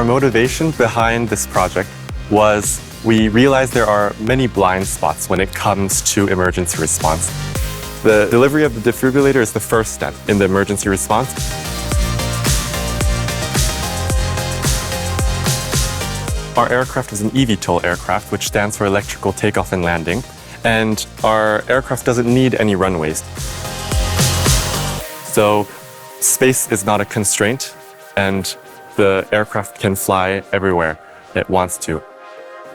Our motivation behind this project was we realized there are many blind spots when it comes to emergency response. The delivery of the defibrillator is the first step in the emergency response. Our aircraft is an eVTOL aircraft, which stands for electrical takeoff and landing, and our aircraft doesn't need any runways. So space is not a constraint, and the aircraft can fly everywhere it wants to.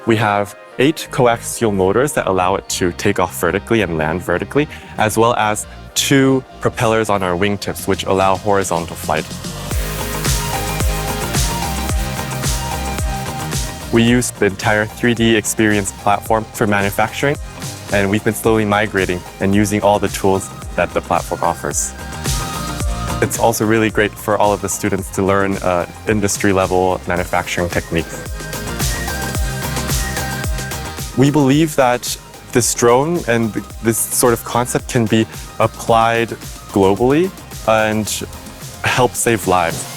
We have 8 coaxial motors that allow it to take off vertically and land vertically, as well as 2 propellers on our wingtips, which allow horizontal flight. We use the entire 3D experience platform for manufacturing, and we've been slowly migrating and using all the tools that the platform offers. It's also really great for all of the students to learn industry-level manufacturing techniques. We believe that this drone and this sort of concept can be applied globally and help save lives.